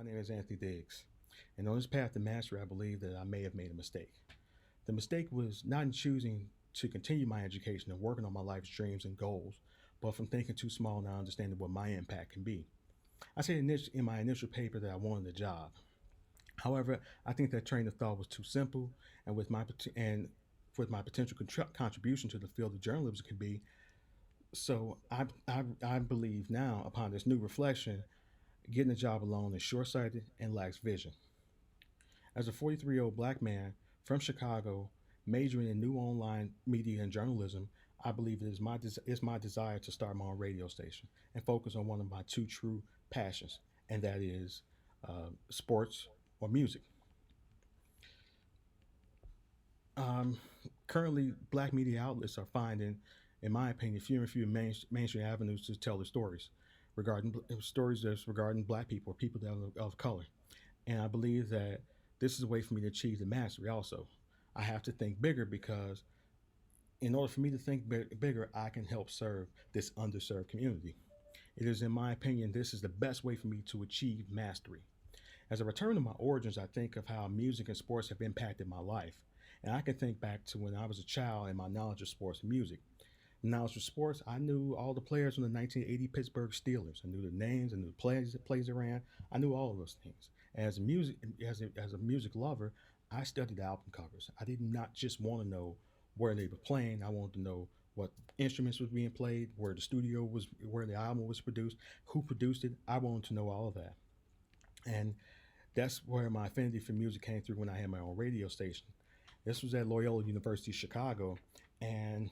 name is Anthony Diggs, and on this path to mastery, I believe that I may have made a mistake. The mistake was not in choosing to continue my education and working on my life's dreams and goals, but from thinking too small and not understanding what my impact can be. I said in my initial paper that I wanted a job. However, I think that train of thought was too simple, and with my potential contribution to the field of journalism can be. So I believe now, upon this new reflection, getting a job alone is short sighted and lacks vision. As a 43-year-old black man from Chicago, majoring in new online media and journalism, I believe it's my desire to start my own radio station and focus on one of my two true passions, and that is sports or music. Um, Currently, black media outlets are finding, in my opinion, fewer and fewer mainstream avenues to tell their stories stories that's regarding black people or people that are of color. And I believe that this is a way for me to achieve the mastery also. I have to think bigger because in order for me to think bigger, I can help serve this underserved community. It is, in my opinion, this is the best way for me to achieve mastery. As I return to my origins, I think of how music and sports have impacted my life. And I can think back to when I was a child and my knowledge of sports and music. Knowledge of sports, I knew all the players from the 1980 Pittsburgh Steelers. I knew the names, I knew the plays they ran. I knew all of those things. As a music lover, I studied album covers. I did not just want to know where they were playing. I wanted to know what instruments was being played, where the album was produced, who produced it. I wanted to know all of that. And that's where my affinity for music came through when I had my own radio station. This was at Loyola University Chicago, and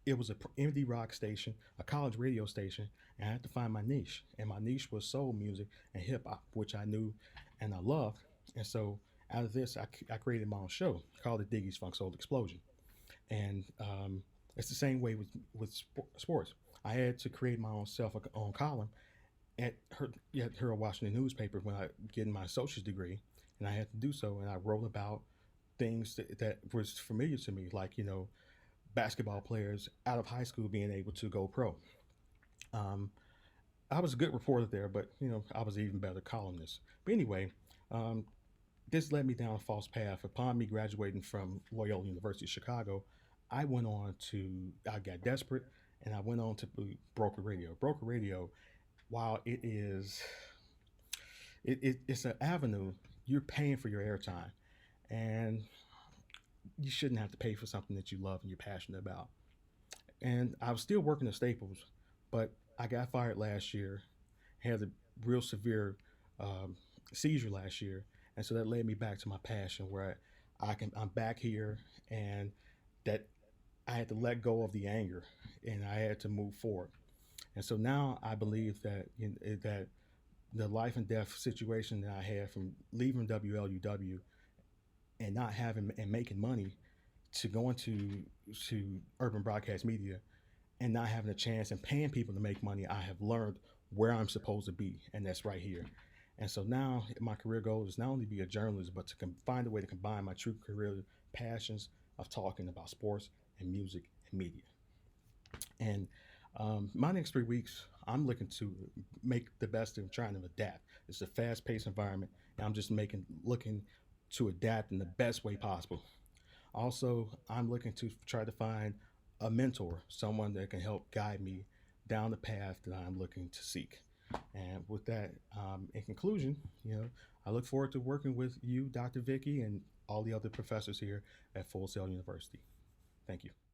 it was a indie rock station, a college radio station, and I had to find my niche. And my niche was soul music and hip hop, which I knew and I loved. And so out of this, I created my own show called the Diggy's Funk Soul Explosion. And it's the same way with sports. I had to create my own own column at her Washington newspaper when I getting my associate's degree, and I had to do so. And I wrote about things that was familiar to me, like basketball players out of high school being able to go pro. Um, I was a good reporter there, but I was an even better columnist. But anyway, um, this led me down a false path. Upon me graduating from Loyola University Chicago, I got desperate and I went on to broker radio. Broker radio, while it's an avenue, you're paying for your airtime, and you shouldn't have to pay for something that you love and you're passionate about. And I was still working at Staples, but I got fired last year, had a real severe um, seizure last year, and so that led me back to my passion, where I'm back here, and that I had to let go of the anger, and I had to move forward. And so now I believe that the life and death situation that I had from leaving WLUW and not having and making money to going to urban broadcast media and not having a chance and paying people to make money, I have learned where I'm supposed to be, and that's right here. And so now my career goal is not only to be a journalist, but to find a way to combine my true career passions of talking about sports and music and media. And my next 3 weeks, I'm looking to make the best of trying to adapt. It's a fast-paced environment, and I'm just looking to adapt in the best way possible. Also, I'm looking to try to find a mentor, someone that can help guide me down the path that I'm looking to seek. And with that, in conclusion, I look forward to working with you, Dr. Vicky, and all the other professors here at Full Sail University. Thank you.